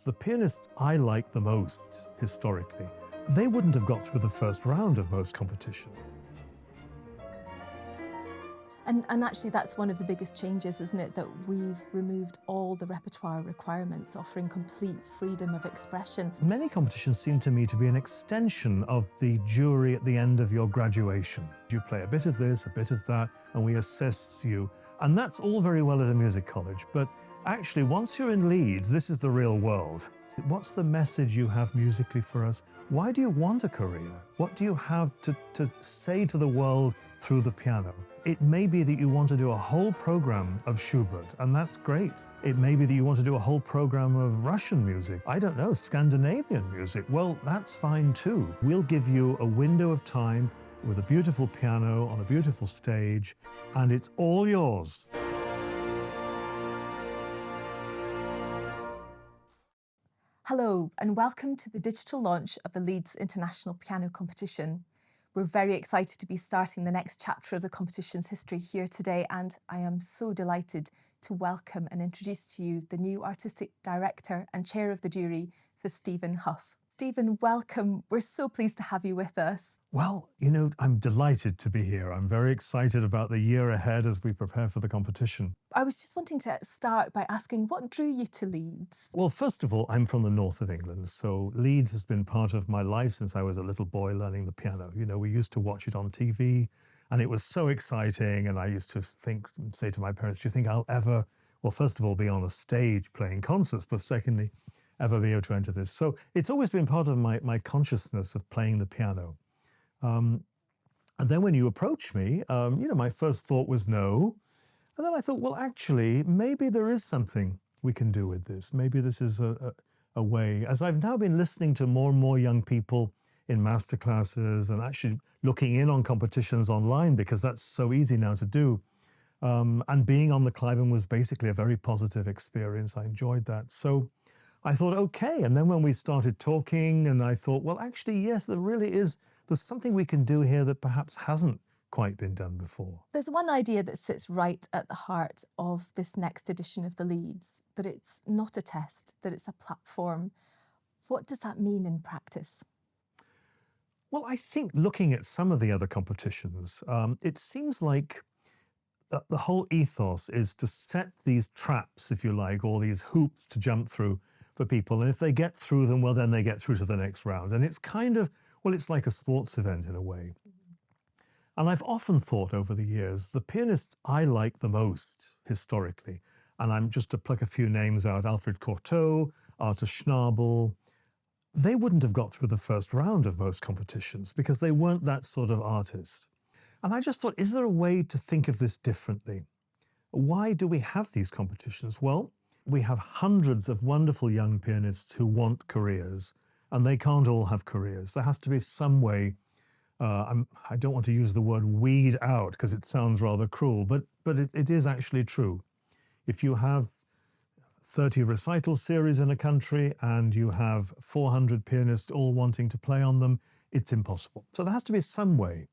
the pianists I like the most, historically, they wouldn't have got through the first round of most competitions. And actually that's one of the biggest changes, isn't it? That we've removed all the repertoire requirements, offering complete freedom of expression. Many competitions seem to me to be an extension of the jury at the end of your graduation. You play a bit of this, a bit of that, and we assess you. And that's all very well at a music college, but actually once you're in Leeds, this is the real world. What's the message you have musically for us? Why do you want a career? What do you have to say to the world through the piano? It may be that you want to do a whole program of Schubert, and that's great. It may be that you want to do a whole program of Russian music. I don't know, Scandinavian music. Well, that's fine too. We'll give you a window of time with a beautiful piano on a beautiful stage, and it's all yours. Hello, and welcome to the digital launch of the Leeds International Piano Competition. We're very excited to be starting the next chapter of the competition's history here today, and I am so delighted to welcome and introduce to you the new artistic director and chair of the jury, Sir Stephen Huff. Stephen, welcome. We're so pleased to have you with us. Well, I'm delighted to be here. I'm very excited about the year ahead as we prepare for the competition. I was just wanting to start by asking, what drew you to Leeds? Well, first of all, I'm from the north of England, so Leeds has been part of my life since I was a little boy learning the piano. We used to watch it on TV, and it was so exciting, and I used to say to my parents, do you think I'll ever, well, first of all, be on a stage playing concerts, but secondly, ever be able to enter this? So it's always been part of my consciousness of playing the piano. And then when you approached me, my first thought was no. And then I thought, well, actually, maybe there is something we can do with this. Maybe this is a way. As I've now been listening to more and more young people in masterclasses and actually looking in on competitions online, because that's so easy now to do. And being on the Cliburn was basically a very positive experience. I enjoyed that. So I thought, okay. And then when we started talking, and I thought, well, actually, yes, there's something we can do here that perhaps hasn't quite been done before. There's one idea that sits right at the heart of this next edition of the Leeds, that it's not a test, that it's a platform. What does that mean in practice? Well, I think looking at some of the other competitions, it seems like the whole ethos is to set these traps, if you like, or these hoops to jump through for people. And if they get through them, well, then they get through to the next round. And it's kind of, well, it's like a sports event in a way. And I've often thought over the years, the pianists I like the most historically, and I'm just to pluck a few names out, Alfred Cortot, Arthur Schnabel, they wouldn't have got through the first round of most competitions because they weren't that sort of artist. And I just thought, is there a way to think of this differently? Why do we have these competitions? Well, we have hundreds of wonderful young pianists who want careers, and they can't all have careers. There has to be some way. I don't want to use the word weed out because it sounds rather cruel, but it is actually true. If you have 30 recital series in a country and you have 400 pianists all wanting to play on them, it's impossible. So there has to be some way.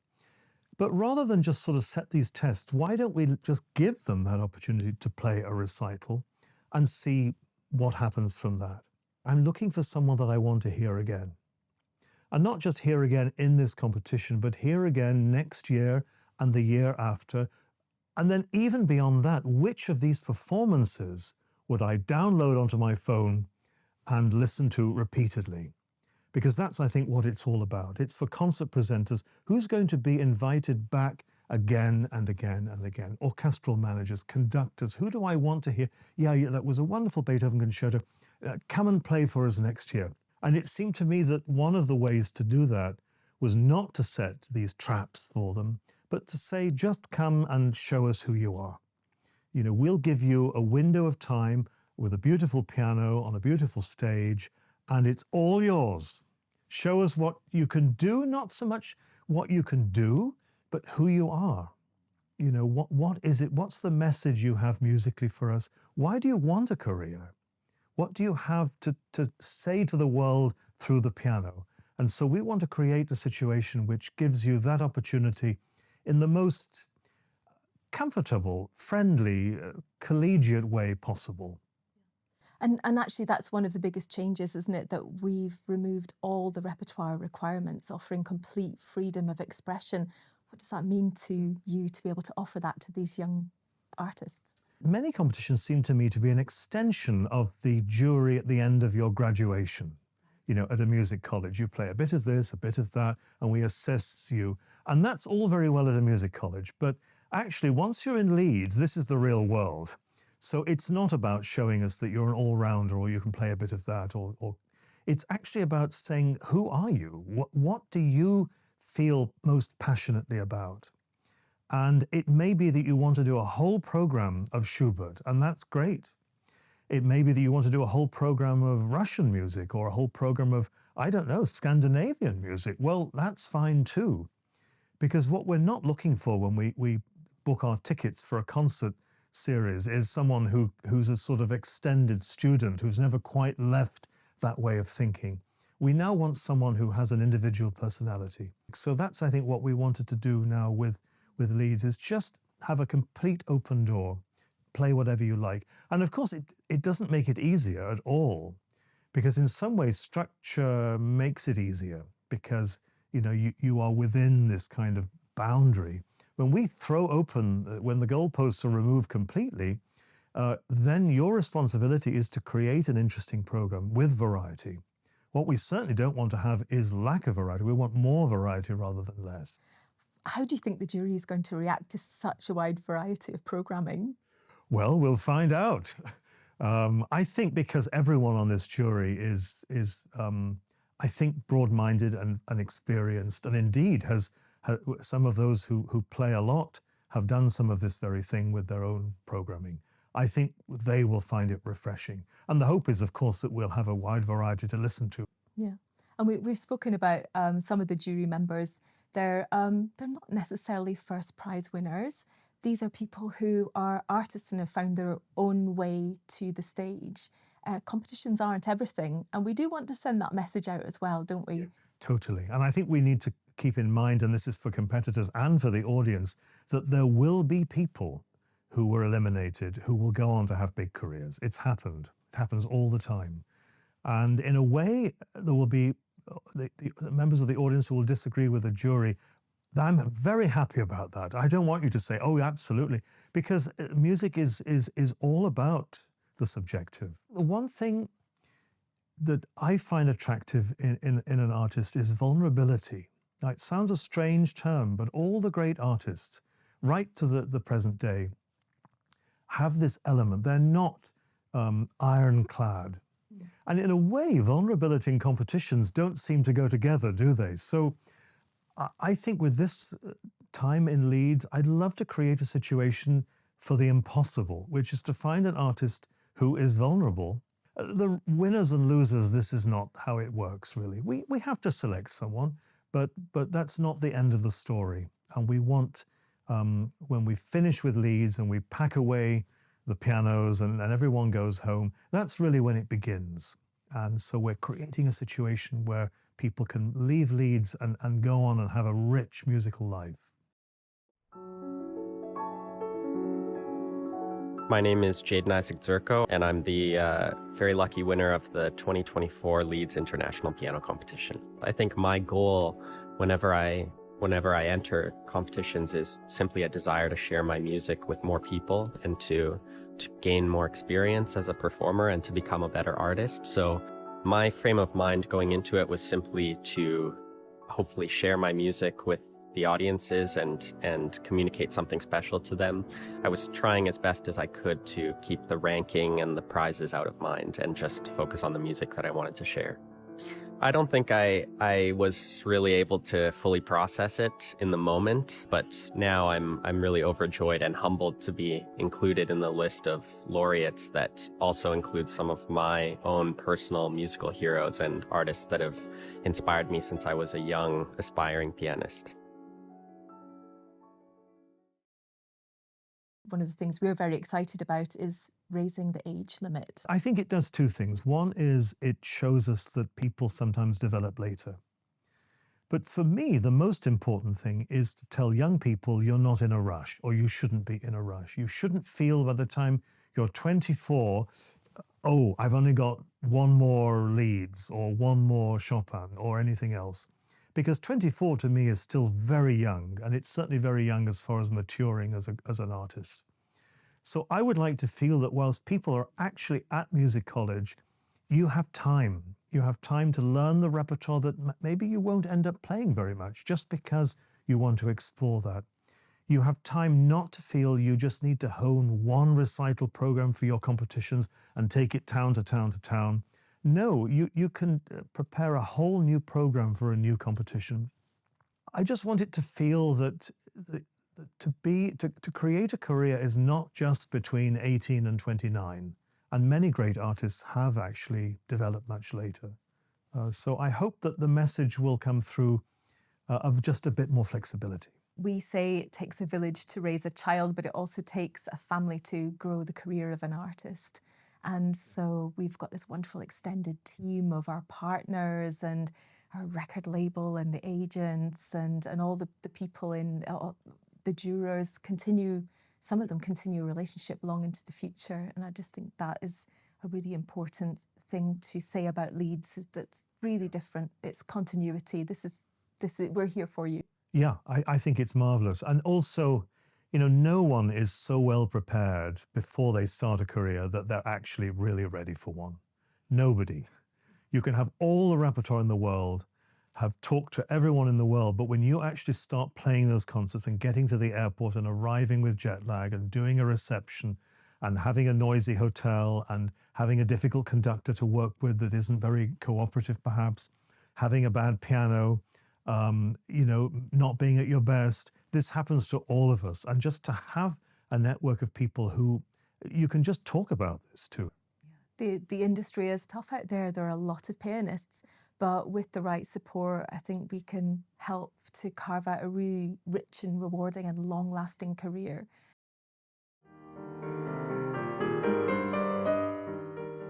But rather than just sort of set these tests, why don't we just give them that opportunity to play a recital and see what happens from that? I'm looking for someone that I want to hear again. And not just hear again in this competition, but hear again next year and the year after. And then even beyond that, which of these performances would I download onto my phone and listen to repeatedly? Because that's, I think, what it's all about. It's for concert presenters. Who's going to be invited back again and again and again? Orchestral managers, conductors. Who do I want to hear? Yeah, that was a wonderful Beethoven concerto. Come and play for us next year. And it seemed to me that one of the ways to do that was not to set these traps for them, but to say, just come and show us who you are. We'll give you a window of time with a beautiful piano on a beautiful stage, and it's all yours. Show us what you can do, not so much what you can do, but who you are. What is it? What's the message you have musically for us? Why do you want a career? What do you have to say to the world through the piano? And so we want to create a situation which gives you that opportunity in the most comfortable, friendly, collegiate way possible. And actually, that's one of the biggest changes, isn't it? That we've removed all the repertoire requirements, offering complete freedom of expression. What does that mean to you to be able to offer that to these young artists? Many competitions seem to me to be an extension of the jury at the end of your graduation. You know, at a music college, you play a bit of this, a bit of that, and we assess you. And that's all very well at a music college. But actually, once you're in Leeds, this is the real world. So it's not about showing us that you're an all-rounder or you can play a bit of that, or it's actually about saying, who are you? What do you feel most passionately about? And it may be that you want to do a whole program of Schubert, and that's great. It may be that you want to do a whole program of Russian music or a whole program of, I don't know, Scandinavian music. Well, that's fine too. Because what we're not looking for when we book our tickets for a concert series is someone who's a sort of extended student who's never quite left that way of thinking. We now want someone who has an individual personality. So that's, I think, what we wanted to do now with Leeds, is just have a complete open door, play whatever you like. And of course, it doesn't make it easier at all, because in some ways structure makes it easier, because you are within this kind of boundary. When we throw open, when the goalposts are removed completely, then your responsibility is to create an interesting program with variety. What we certainly don't want to have is lack of variety. We want more variety rather than less. How do you think the jury is going to react to such a wide variety of programming? Well, we'll find out. I think because everyone on this jury is I think, broad-minded and experienced, and indeed has some of those who play a lot have done some of this very thing with their own programming. I think they will find it refreshing. And the hope is, of course, that we'll have a wide variety to listen to. Yeah. And we've spoken about some of the jury members. They're not necessarily first prize winners. These are people who are artists and have found their own way to the stage. Competitions aren't everything. And we do want to send that message out as well, don't we? Yeah, totally. And I think we need to keep in mind, and this is for competitors and for the audience, that there will be people who were eliminated who will go on to have big careers. It's happened. It happens all the time. And in a way, there will be the members of the audience who will disagree with the jury. I'm very happy about that. I don't want you to say, oh, absolutely, because music is all about the subjective. The one thing that I find attractive in an artist is vulnerability. Now, it sounds a strange term, but all the great artists, right to the present day, have this element. They're not ironclad. And in a way, vulnerability and competitions don't seem to go together, do they? So I think with this time in Leeds, I'd love to create a situation for the impossible, which is to find an artist who is vulnerable. The winners and losers, this is not how it works, really. We have to select someone, but that's not the end of the story. And we want, when we finish with Leeds and we pack away the pianos and everyone goes home, that's really when it begins. And so we're creating a situation where people can leave Leeds and go on and have a rich musical life. My name is Jaden Isaac Zerko, and I'm the very lucky winner of the 2024 Leeds International Piano Competition. I think my goal whenever I enter competitions is simply a desire to share my music with more people and to gain more experience as a performer and to become a better artist. So my frame of mind going into it was simply to hopefully share my music with the audiences and communicate something special to them. I was trying as best as I could to keep the ranking and the prizes out of mind and just focus on the music that I wanted to share. I don't think I was really able to fully process it in the moment, but now I'm really overjoyed and humbled to be included in the list of laureates that also includes some of my own personal musical heroes and artists that have inspired me since I was a young, aspiring pianist. One of the things we're very excited about is raising the age limit. I think it does two things. One is it shows us that people sometimes develop later. But for me, the most important thing is to tell young people you're not in a rush, or you shouldn't be in a rush. You shouldn't feel by the time you're 24 oh, I've only got one more Leeds or one more Chopin or anything else. Because 24 to me is still very young, and it's certainly very young as far as maturing as an artist. So I would like to feel that whilst people are actually at music college, you have time. You have time to learn the repertoire that maybe you won't end up playing very much just because you want to explore that. You have time not to feel you just need to hone one recital program for your competitions and take it town to town to town. No, you can prepare a whole new program for a new competition. I just want it to feel that to create a career is not just between 18 and 29. And many great artists have actually developed much later. So I hope that the message will come through of just a bit more flexibility. We say it takes a village to raise a child, but it also takes a family to grow the career of an artist. And so we've got this wonderful extended team of our partners and our record label and the agents and all the people in the jurors continue, some of them continue a relationship long into the future. And I just think that is a really important thing to say about Leeds, that's really different. It's continuity. This is, we're here for you. Yeah, I think it's marvelous. And also, no one is so well prepared before they start a career that they're actually really ready for one. Nobody. You can have all the repertoire in the world, have talked to everyone in the world, but when you actually start playing those concerts and getting to the airport and arriving with jet lag and doing a reception and having a noisy hotel and having a difficult conductor to work with that isn't very cooperative perhaps, having a bad piano, not being at your best. This happens to all of us. And just to have a network of people who you can just talk about this to. The industry is tough out there. There are a lot of pianists, but with the right support, I think we can help to carve out a really rich and rewarding and long-lasting career.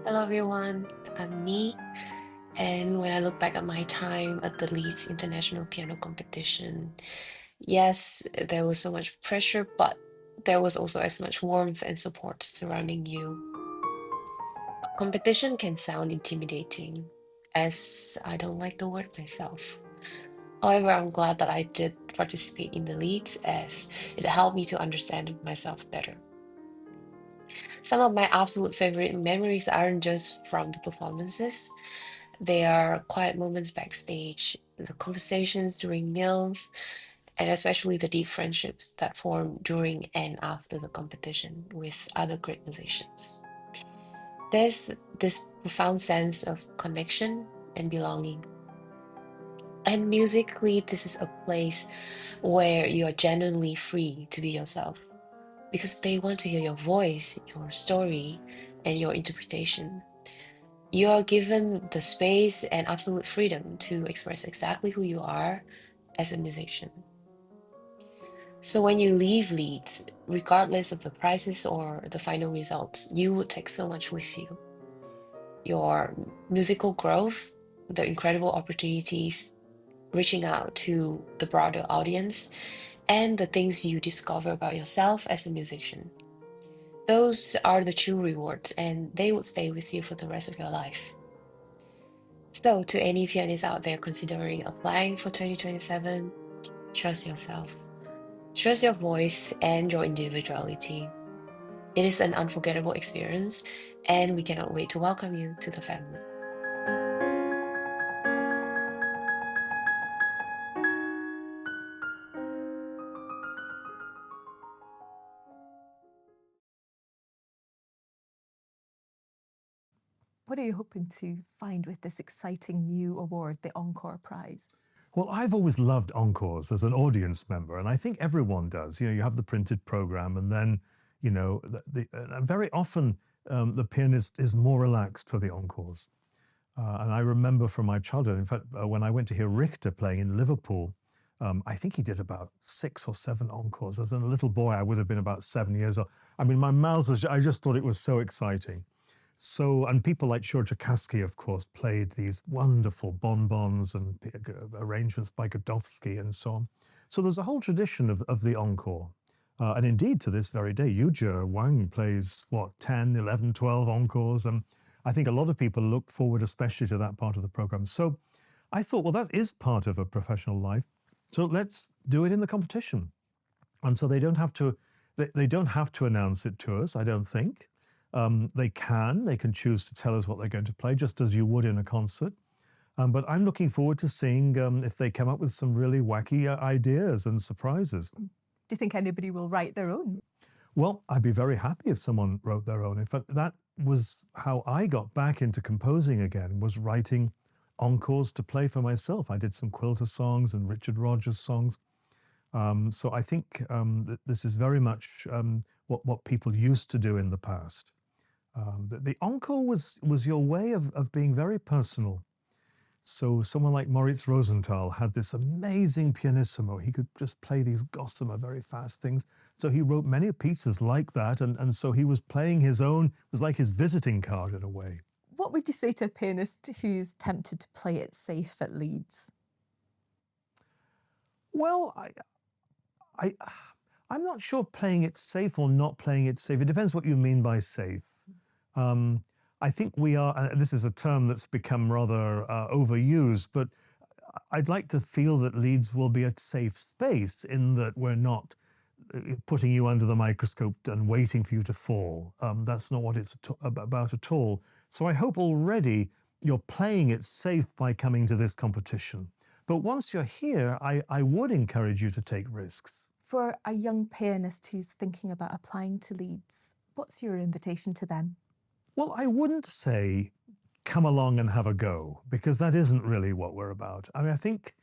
Hello everyone, I'm Me, and when I look back at my time at the Leeds International Piano Competition, yes, there was so much pressure, but there was also as much warmth and support surrounding you. Competition can sound intimidating, as I don't like the word myself. However, I'm glad that I did participate in the Leeds as it helped me to understand myself better. Some of my absolute favorite memories aren't just from the performances. They are quiet moments backstage, the conversations during meals, and especially the deep friendships that form during and after the competition with other great musicians. There's this profound sense of connection and belonging. And musically, this is a place where you are genuinely free to be yourself because they want to hear your voice, your story, and your interpretation. You are given the space and absolute freedom to express exactly who you are as a musician. So when you leave Leeds, regardless of the prizes or the final results, you will take so much with you. Your musical growth, the incredible opportunities, reaching out to the broader audience, and the things you discover about yourself as a musician. Those are the true rewards, and they would stay with you for the rest of your life. So, to any pianists out there considering applying for 2027, trust yourself. Trust your voice and your individuality. It is an unforgettable experience, and we cannot wait to welcome you to the family. What are you hoping to find with this exciting new award, the Encore Prize? Well, I've always loved Encores as an audience member, and I think everyone does. You have the printed program, and then, very often the pianist is more relaxed for the Encores. And I remember from my childhood, in fact, when I went to hear Richter playing in Liverpool, I think he did about 6 or 7 encores. As a little boy, I would have been about 7 years old. I mean, my mouth was, I just thought it was so exciting. So, and people like Czerkaski, of course, played these wonderful bonbons and arrangements by Godowsky and so on. So there's a whole tradition of the encore. And indeed, to this very day, Yuja Wang plays, what, 10, 11, 12 encores. And I think a lot of people look forward especially to that part of the program. So I thought, well, that is part of a professional life. So let's do it in the competition. And so they don't have to, they don't have to announce it to us, I don't think. They can choose to tell us what they're going to play, just as you would in a concert. But I'm looking forward to seeing if they come up with some really wacky ideas and surprises. Do you think anybody will write their own? Well, I'd be very happy if someone wrote their own. In fact, that was how I got back into composing again, was writing encores to play for myself. I did some Quilter songs and Richard Rodgers songs. So I think that this is very much what people used to do in the past. The encore was your way of being very personal. So someone like Moritz Rosenthal had this amazing pianissimo. He could just play these gossamer, very fast things. So he wrote many pieces like that. And so he was playing his own, it was like his visiting card in a way. What would you say to a pianist who's tempted to play it safe at Leeds? Well, I'm not sure playing it safe or not playing it safe. It depends what you mean by safe. I think we are, and this is a term that's become rather overused, but I'd like to feel that Leeds will be a safe space in that we're not putting you under the microscope and waiting for you to fall. That's not what it's about at all. So I hope already you're playing it safe by coming to this competition. But once you're here, I would encourage you to take risks. For a young pianist who's thinking about applying to Leeds, what's your invitation to them? Well, I wouldn't say come along and have a go, because that isn't really what we're about. I mean, I think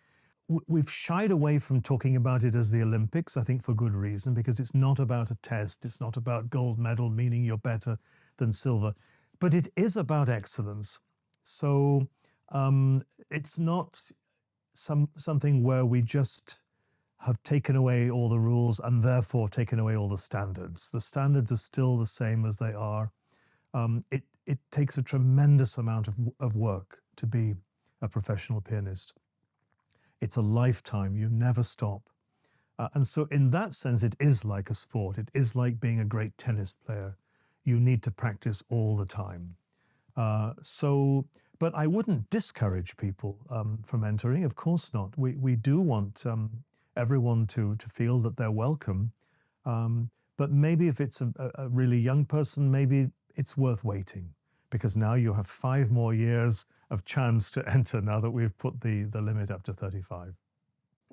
we've shied away from talking about it as the Olympics, I think for good reason, because it's not about a test. It's not about gold medal, meaning you're better than silver, but it is about excellence. So it's not something where we just have taken away all the rules and therefore taken away all the standards. The standards are still the same as they are. It takes a tremendous amount of work to be a professional pianist. It's a lifetime, you never stop. And so in that sense, it is like a sport. It is like being a great tennis player. You need to practice all the time. But I wouldn't discourage people from entering, of course not. We do want everyone to feel that they're welcome. But maybe if it's a really young person, maybe it's worth waiting, because now you have 5 more years of chance to enter now that we've put the limit up to 35.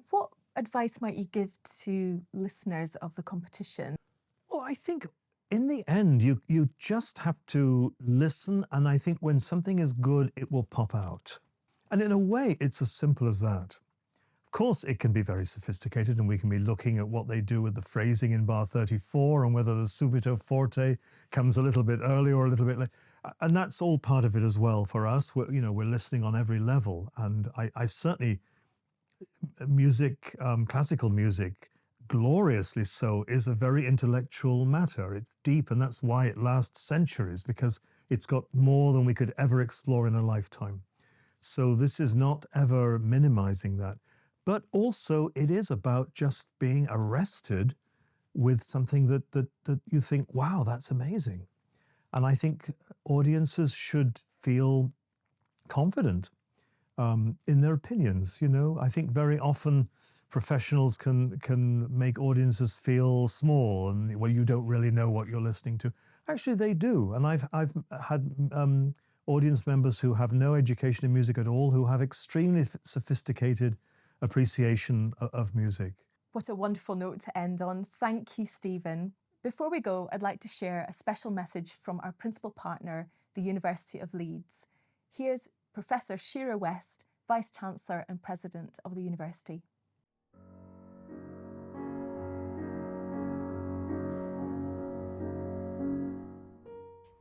What advice might you give to listeners of the competition? Well, I think in the end, you just have to listen, and I think when something is good, it will pop out. And in a way, it's as simple as that. Of course, it can be very sophisticated, and we can be looking at what they do with the phrasing in bar 34 and whether the subito forte comes a little bit early or a little bit late. And that's all part of it as well for us. We're listening on every level. And I certainly, classical music, gloriously so, is a very intellectual matter. It's deep, and that's why it lasts centuries, because it's got more than we could ever explore in a lifetime. So this is not ever minimizing that. But also, it is about just being arrested with something that you think, wow, that's amazing. And I think audiences should feel confident in their opinions. I think very often professionals can make audiences feel small and, well, you don't really know what you're listening to. Actually, they do. And I've had audience members who have no education in music at all, who have extremely sophisticated appreciation of music. What a wonderful note to end on. Thank you, Stephen. Before we go, I'd like to share a special message from our principal partner, the University of Leeds. Here's Professor Shira West, Vice-Chancellor and President of the University.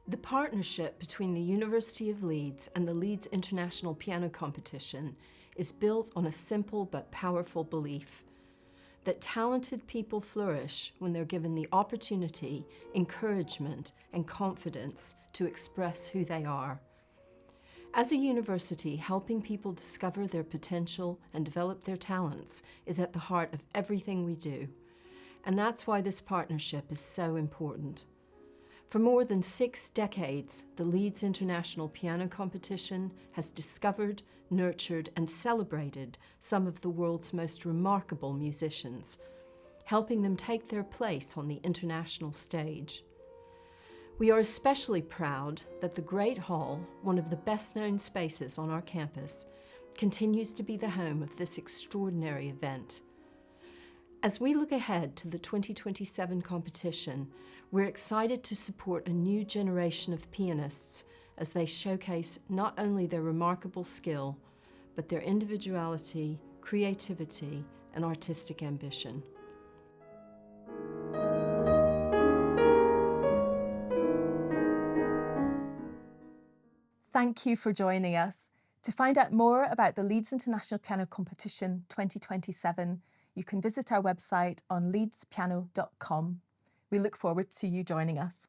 The partnership between the University of Leeds and the Leeds International Piano Competition is built on a simple but powerful belief that talented people flourish when they're given the opportunity, encouragement, and confidence to express who they are. As a university, helping people discover their potential and develop their talents is at the heart of everything we do. And that's why this partnership is so important. For more than 6 decades, the Leeds International Piano Competition has discovered, nurtured, and celebrated some of the world's most remarkable musicians, helping them take their place on the international stage. We are especially proud that the Great Hall, one of the best-known spaces on our campus, continues to be the home of this extraordinary event. As we look ahead to the 2027 competition, we're excited to support a new generation of pianists as they showcase not only their remarkable skill, but their individuality, creativity, and artistic ambition. Thank you for joining us. To find out more about the Leeds International Piano Competition 2027, you can visit our website on leedspiano.com. We look forward to you joining us.